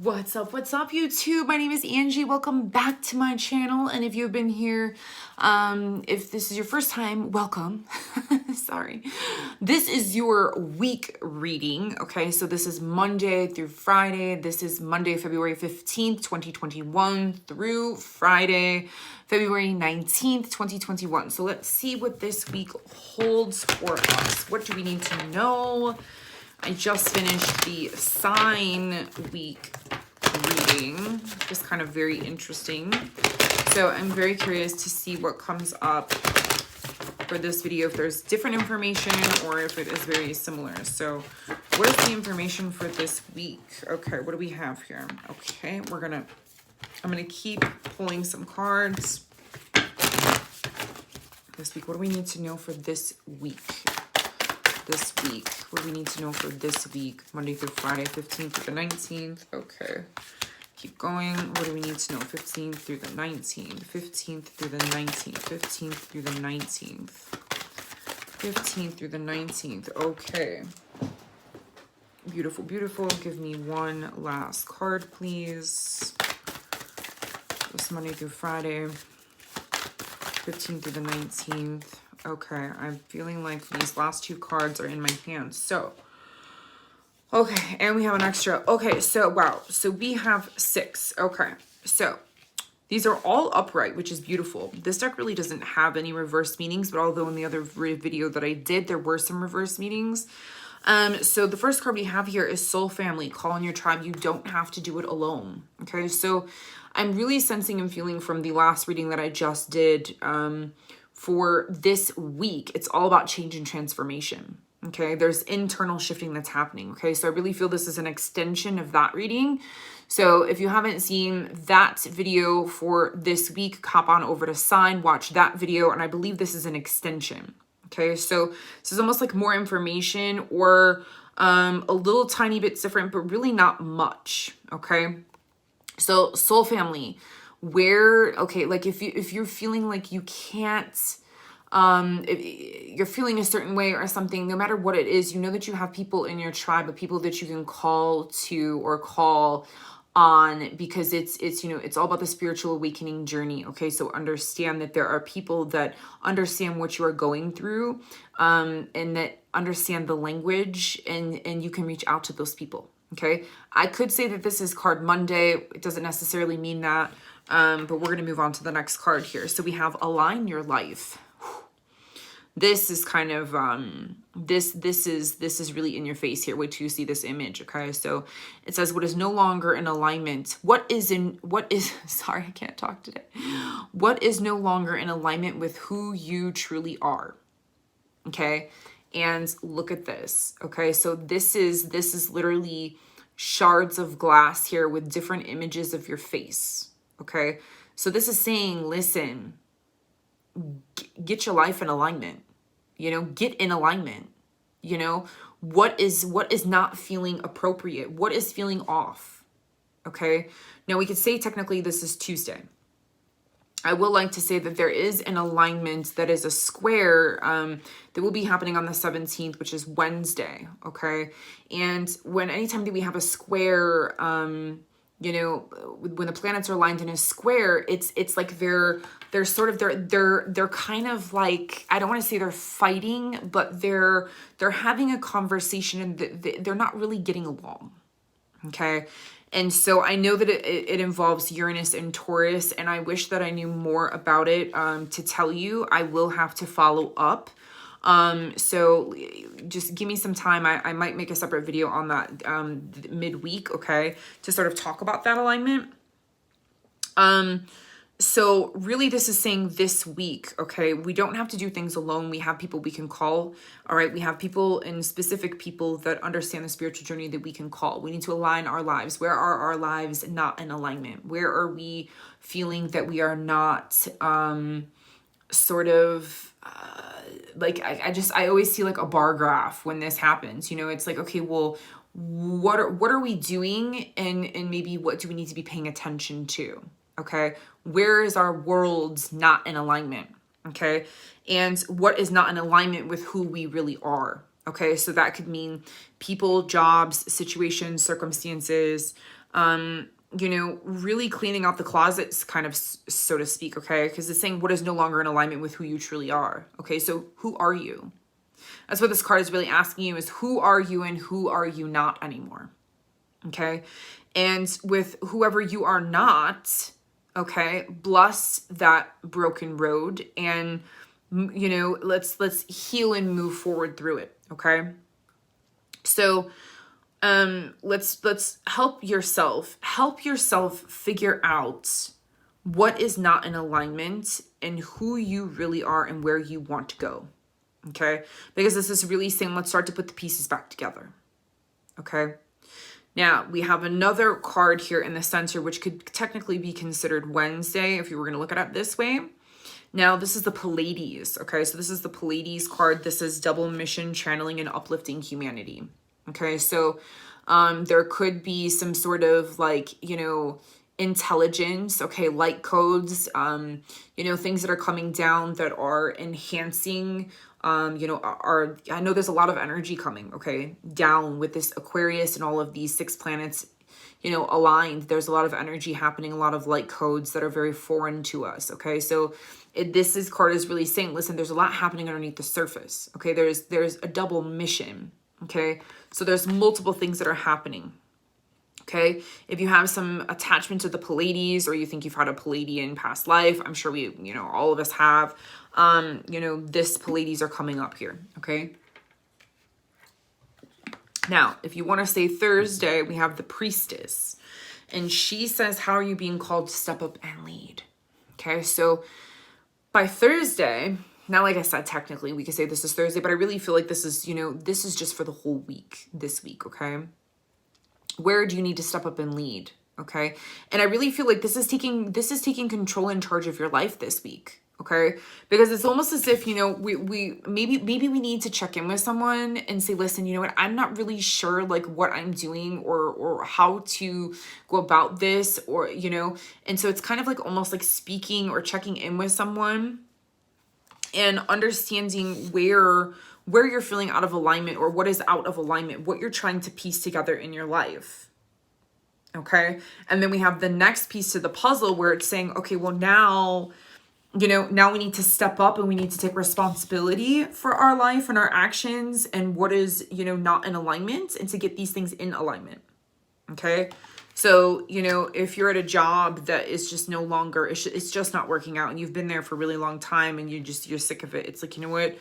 What's up, YouTube? My name is Angie. Welcome back to my channel. And if you've been here, if this is your first time, welcome. Sorry. This is your week reading, okay? So this is Monday through Friday. This is Monday, February 15th, 2021 through Friday, February 19th, 2021. So let's see what this week holds for us. What do we need to know? I just finished the sign week reading, just kind of very interesting. So I'm very curious to see what comes up for this video, if there's different information or if it is very similar. So what is the information for this week? Okay, what do we have here? Okay, I'm gonna keep pulling some cards this week. What do we need to know for this week? What do we need to know for this week? Monday through Friday, 15th through the 19th. Okay. Keep going. What do we need to know? 15th through the 19th. 15th through the 19th. 15th through the 19th. 15th through the 19th. Okay. Beautiful, beautiful. Give me one last card, please. This Monday through Friday. 15th through the 19th. Okay, I'm feeling like these last two cards are in my hands. So, okay, and we have an extra. Okay, so, wow. So we have 6. Okay, so these are all upright, which is beautiful. This deck really doesn't have any reverse meanings, but although in the other video that I did, there were some reverse meanings. So the first card we have here is Soul Family. Call on your tribe. You don't have to do it alone. Okay, so I'm really sensing and feeling from the last reading that I just did, for this week, it's all about change and transformation. Okay, there's internal shifting that's happening. Okay, so I really feel this is an extension of that reading. So if you haven't seen that video for this week, hop on over to Sign, watch that video, and I believe this is an extension. Okay, so this is almost like more information or a little tiny bit different, but really not much. Okay, so Soul Family. Okay, like if you're feeling like you can't, if you're feeling a certain way or something, no matter what it is, you know that you have people in your tribe, but people that you can call to or call on, because it's you know, it's all about the spiritual awakening journey. Okay, so understand that there are people that understand what you are going through, and that understand the language, and you can reach out to those people. Okay, I could say that this is card Monday. It doesn't necessarily mean that. But we're going to move on to the next card here. So we have Align Your Life. This is kind of, this is really in your face here. Wait till you see this image. Okay. So it says, what is no longer in alignment? Sorry, I can't talk today. What is no longer in alignment with who you truly are? Okay. And look at this. Okay. So this is literally shards of glass here with different images of your face. Okay, so this is saying, listen, get your life in alignment, you know, get in alignment, you know, what is not feeling appropriate? What is feeling off? Okay, now we could say technically this is Tuesday. I will like to say that there is an alignment that is a square that will be happening on the 17th, which is Wednesday. Okay, and anytime that we have a square, you know, when the planets are aligned in a square, it's like they're kind of like, I don't want to say they're fighting, but they're having a conversation and they're not really getting along. Okay. And so I know that it involves Uranus and Taurus, and I wish that I knew more about it to tell you. I will have to follow up. So just give me some time. I might make a separate video on that midweek, okay, to sort of talk about that alignment. So really this is saying this week, okay, we don't have to do things alone. We have people we can call, all right? We have people and specific people that understand the spiritual journey that we can call. We need to align our lives. Where are our lives not in alignment? Where are we feeling that we are not, sort of, like I always see like a bar graph when this happens, you know, it's like, okay, well, what are we doing? And maybe what do we need to be paying attention to? Okay. Where is our worlds not in alignment? Okay. And what is not in alignment with who we really are? Okay. So that could mean people, jobs, situations, circumstances, You know, really cleaning out the closets, kind of, so to speak, okay? Because it's saying what is no longer in alignment with who you truly are, okay? So who are you? That's what this card is really asking you, is who are you and who are you not anymore, okay? And with whoever you are not, okay, bless that broken road and, you know, let's heal and move forward through it, okay? So let's help yourself figure out what is not in alignment and who you really are and where you want to go, okay? Because this is really saying, let's start to put the pieces back together, okay? Now, we have another card here in the center, which could technically be considered Wednesday if you were going to look at it this way. Now, this is the Pleiades, okay? So this is the Pleiades card. This is double mission, channeling, and uplifting humanity, okay? So there could be some sort of like, you know, intelligence, okay, light codes, you know, things that are coming down that are enhancing, you know, I know there's a lot of energy coming, okay, down with this Aquarius and all of these 6 planets, you know, aligned. There's a lot of energy happening, a lot of light codes that are very foreign to us, okay? So this card is really saying, listen, there's a lot happening underneath the surface, okay? There's a double mission, okay? So there's multiple things that are happening, okay? If you have some attachment to the Pleiades, or you think you've had a Pleiadian past life, I'm sure we, you know, all of us have, you know, this Pleiades are coming up here, okay? Now, if you want to say Thursday, we have the Priestess, and she says, how are you being called to step up and lead? Okay, so by Thursday, now, like I said, technically we could say this is Thursday, but I really feel like this is, you know, this is just for the whole week, this week, okay? Where do you need to step up and lead, okay? And I really feel like this is taking control and charge of your life this week, okay? Because it's almost as if, you know, maybe we need to check in with someone and say, listen, you know what, I'm not really sure like what I'm doing or how to go about this, or, you know, and so it's kind of like almost like speaking or checking in with someone and understanding where you're feeling out of alignment, or what is out of alignment, what you're trying to piece together in your life. Okay. And then we have the next piece to the puzzle where it's saying, okay, well now, you know, now we need to step up and we need to take responsibility for our life and our actions and what is, you know, not in alignment, and to get these things in alignment. Okay. So, you know, if you're at a job that is just no longer, it's just not working out, and you've been there for a really long time and you're sick of it. It's like, you know what?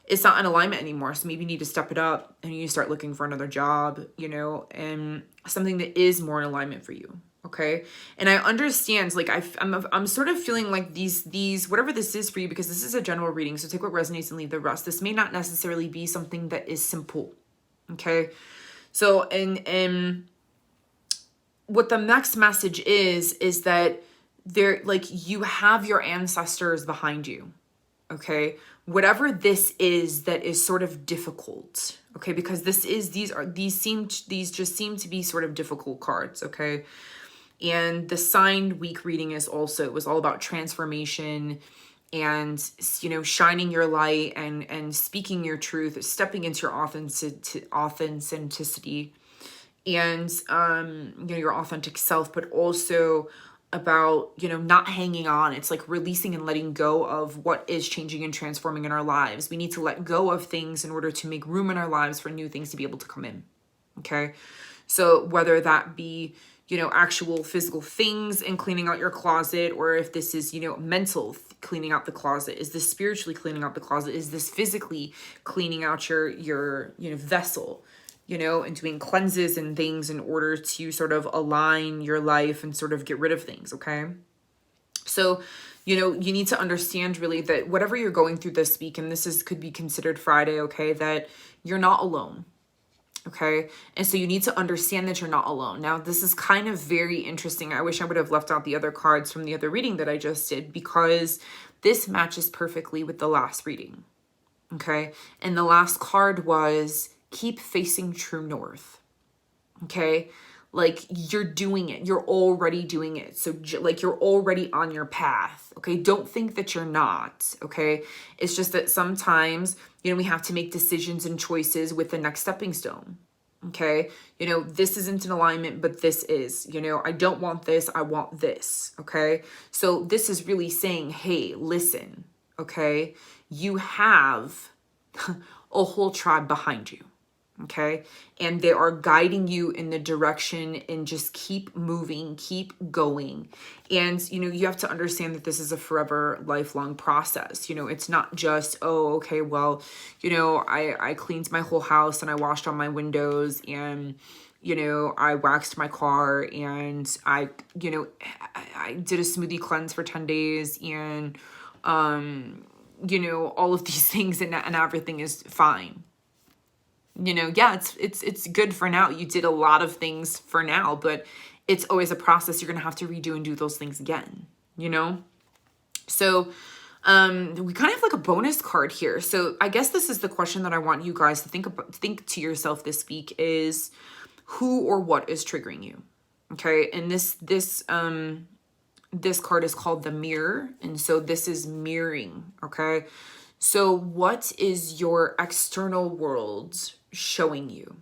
It's not in alignment anymore. So maybe you need to step it up and you start looking for another job, you know, and something that is more in alignment for you. Okay. And I understand, like, I'm sort of feeling like these, whatever this is for you, because this is a general reading. So take what resonates and leave the rest. This may not necessarily be something that is simple. Okay. So, and what the next message is that there, like, you have your ancestors behind you. Okay. Whatever this is that is sort of difficult. Okay. Because these just seem to be sort of difficult cards. Okay. And the signed week reading it was all about transformation and, you know, shining your light and speaking your truth, stepping into your authenticity and, you know, your authentic self, but also about, you know, not hanging on. It's like releasing and letting go of what is changing and transforming in our lives. We need to let go of things in order to make room in our lives for new things to be able to come in. Okay. So whether that be, you know, actual physical things and cleaning out your closet, or if this is, you know, mental cleaning out the closet, is this spiritually cleaning out the closet? Is this physically cleaning out your, you know, vessel, you know, and doing cleanses and things in order to sort of align your life and sort of get rid of things. Okay. So, you know, you need to understand really that whatever you're going through this week, and could be considered Friday, okay, that you're not alone. Okay. And so you need to understand that you're not alone. Now, this is kind of very interesting. I wish I would have left out the other cards from the other reading that I just did, because this matches perfectly with the last reading. Okay. And the last card was keep facing true north. Okay. Like, you're doing it. You're already doing it. So like, you're already on your path. Okay. Don't think that you're not. Okay. It's just that sometimes, you know, we have to make decisions and choices with the next stepping stone. Okay, you know, this isn't in alignment, but this is, you know, I don't want this, I want this. Okay, so this is really saying, hey, listen, okay, you have a whole tribe behind you. Okay, and they are guiding you in the direction, and just keep moving, keep going. And you know, you have to understand that this is a forever, lifelong process. You know, it's not just, oh, okay, well, you know, I cleaned my whole house and I washed all my windows, and you know, I waxed my car, and I you know, I did a smoothie cleanse for 10 days, and you know, all of these things, and everything is fine. You know, yeah, it's good for now. You did a lot of things for now, but it's always a process. You're going to have to redo and do those things again, you know? So, we kind of have like a bonus card here. So I guess this is the question that I want you guys to think to yourself this week is, who or what is triggering you? Okay. And this card is called the Mirror. And so this is mirroring. Okay. So what is your external world showing you?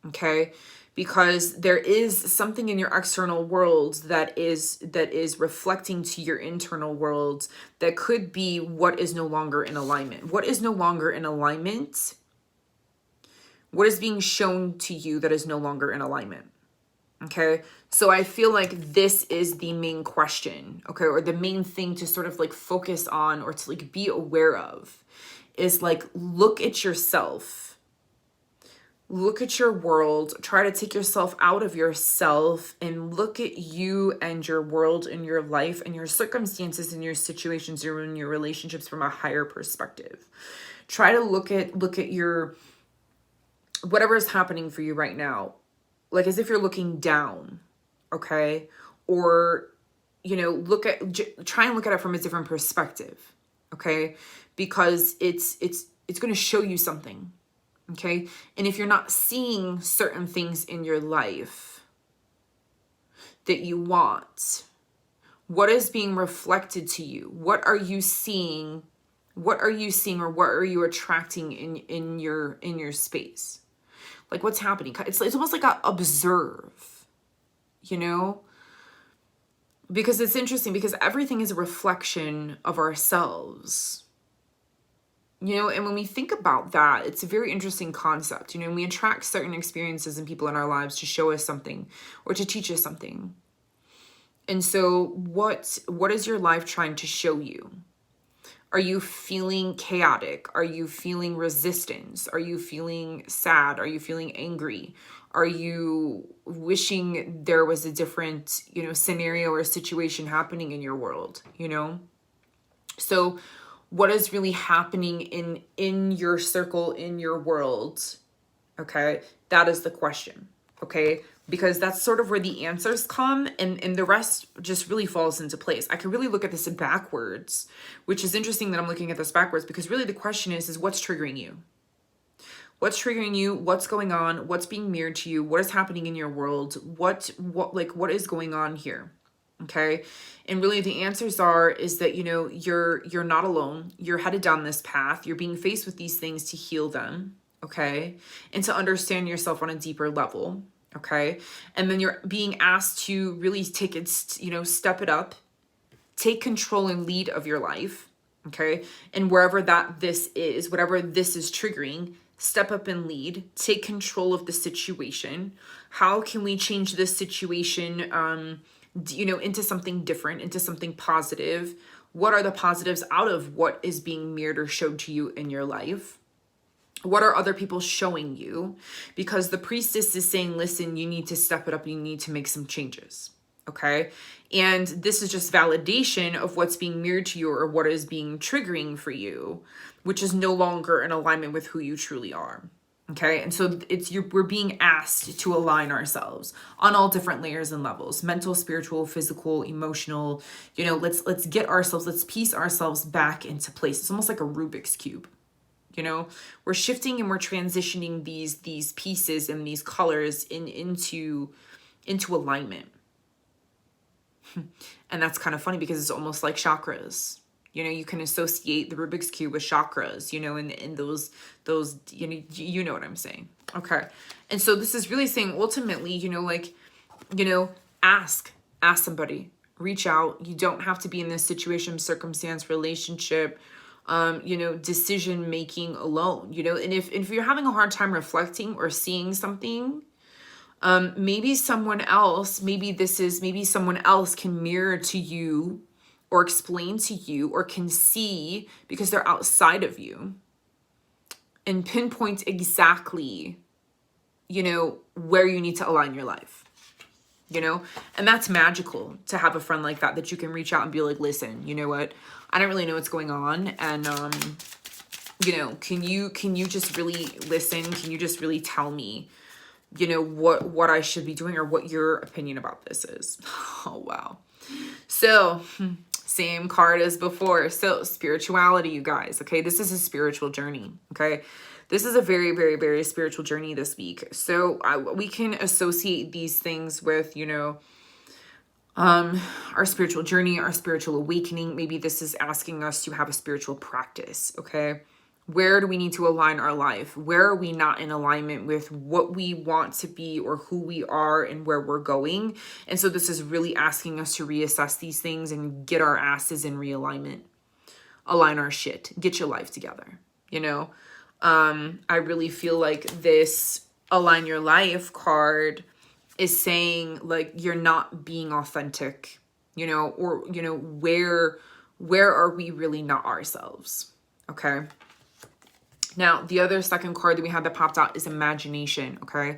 Okay, because there is something in your external world that is reflecting to your internal world that could be what is no longer in alignment. What is no longer in alignment? What is being shown to you that is no longer in alignment? Okay, so I feel like this is the main question, okay, or the main thing to sort of like focus on, or to like be aware of, is like, look at yourself, look at your world, try to take yourself out of yourself and look at you and your world and your life and your circumstances and your situations and your relationships from a higher perspective. Try to look at your, whatever is happening for you right now, like as if you're looking down, okay? Or, you know, try and look at it from a different perspective, okay? Because it's going to show you something, okay? And if you're not seeing certain things in your life that you want, what is being reflected to you? What are you seeing? What are you seeing, or what are you attracting in your space? Like, what's happening? It's almost like observe, you know? Because it's interesting, because everything is a reflection of ourselves, you know? And when we think about that, it's a very interesting concept, you know? And we attract certain experiences and people in our lives to show us something or to teach us something. And so what is your life trying to show you? Are you feeling chaotic? Are you feeling resistance? Are you feeling sad? Are you feeling angry? Are you wishing there was a different, you know, scenario or situation happening in your world, you know? So what is really happening in your circle, in your world? Okay, that is the question. Okay, because that's sort of where the answers come, and the rest just really falls into place. I can really look at this backwards, which is interesting that I'm looking at this backwards, because really the question is what's triggering you? What's triggering you? What's going on? What's being mirrored to you? What is happening in your world? What is going on here? Okay. And really the answers is that, you know, you're not alone. You're headed down this path. You're being faced with these things to heal them. Okay. And to understand yourself on a deeper level. Okay. And then you're being asked to really take it, you know, step it up, take control and lead of your life. Okay. And wherever this is, whatever this is triggering, step up and lead, take control of the situation. How can we change this situation, you know, into something different, into something positive? What are the positives out of what is being mirrored or showed to you in your life? What are other people showing you? Because the priestess is saying, listen, you need to step it up. You need to make some changes. Okay. And this is just validation of what's being mirrored to you, or what is being triggering for you, which is no longer in alignment with who you truly are. Okay. And so we're being asked to align ourselves on all different layers and levels: mental, spiritual, physical, emotional. You know, let's piece ourselves back into place. It's almost like a Rubik's Cube. You know, we're shifting and we're transitioning these pieces and these colors into alignment. And that's kind of funny, because it's almost like chakras, You know, you can associate the Rubik's Cube with chakras, you know, and those, you know what I'm saying. Okay. And so this is really saying ultimately, you know, like, you know, ask somebody, reach out. You don't have to be in this situation, circumstance, relationship, you know, decision making alone, you know. And if you're having a hard time reflecting or seeing something, maybe someone else can mirror to you or explain to you or can see, because they're outside of you, and pinpoint exactly, you know, where you need to align your life, you know. And that's magical to have a friend like that you can reach out and be like, listen, you know what, I don't really know what's going on, and you know, can you just really listen? Can you just really tell me, you know, what I should be doing, or what your opinion about this is? Oh, wow. So same card as before. So spirituality, you guys. Okay. This is a spiritual journey. Okay. This is a very, very, very spiritual journey this week. So we can associate these things with, you know, our spiritual journey, our spiritual awakening. Maybe this is asking us to have a spiritual practice. Okay. Where do we need to align our life? Where are we not in alignment with what we want to be or who we are and where we're going? And so this is really asking us to reassess these things and get our asses in realignment. Align our shit. Get your life together. You know, I really feel like this align your life card is saying, like, you're not being authentic, you know, or, you know, where are we really not ourselves? Okay. Now, the other second card that we had that popped out is imagination, okay?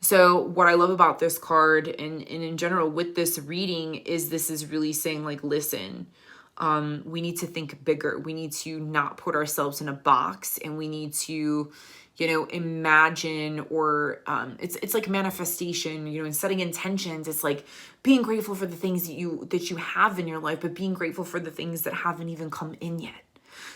So what I love about this card and in general with this reading is this is really saying, like, listen, we need to think bigger. We need to not put ourselves in a box, and we need to, you know, imagine, or it's like manifestation, you know, and setting intentions. It's like being grateful for the things that you have in your life, but being grateful for the things that haven't even come in yet.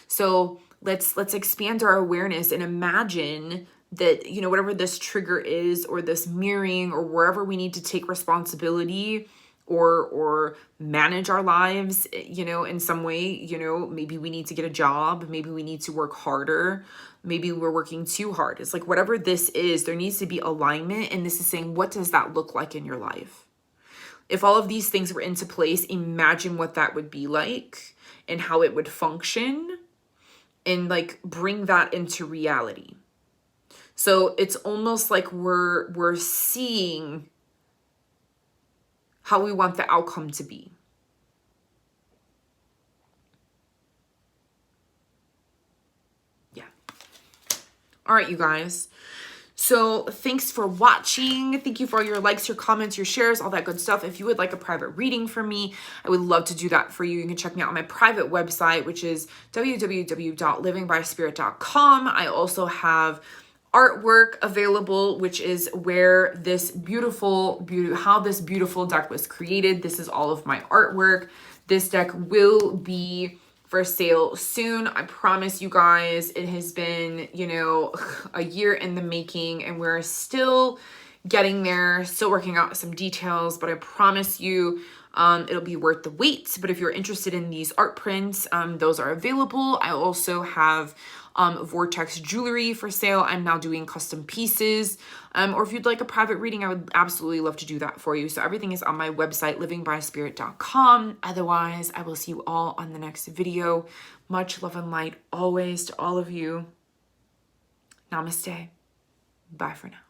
So let's expand our awareness and imagine that, you know, whatever this trigger is, or this mirroring, or wherever we need to take responsibility or manage our lives, you know, in some way, you know, maybe we need to get a job, maybe we need to work harder, maybe we're working too hard. It's like, whatever this is, there needs to be alignment. And this is saying, what does that look like in your life? If all of these things were into place, imagine what that would be like and how it would function, and like bring that into reality. So it's almost like we're seeing how we want the outcome to be. Yeah. All right, you guys. So thanks for watching. Thank you for all your likes, your comments, your shares, all that good stuff. If you would like a private reading from me, I would love to do that for you. You can check me out on my private website, which is www.livingbyspirit.com. I also have artwork available, which is where this how this beautiful deck was created. This is all of my artwork. This deck will be for sale soon. I promise you guys, it has been, you know, a year in the making, and we're still getting there, still working out some details, but I promise you, it'll be worth the wait. But if you're interested in these art prints, those are available. I also have Vortex jewelry for sale. I'm now doing custom pieces. Or if you'd like a private reading, I would absolutely love to do that for you. So everything is on my website, livingbyspirit.com. Otherwise, I will see you all on the next video. Much love and light always to all of you. Namaste. Bye for now.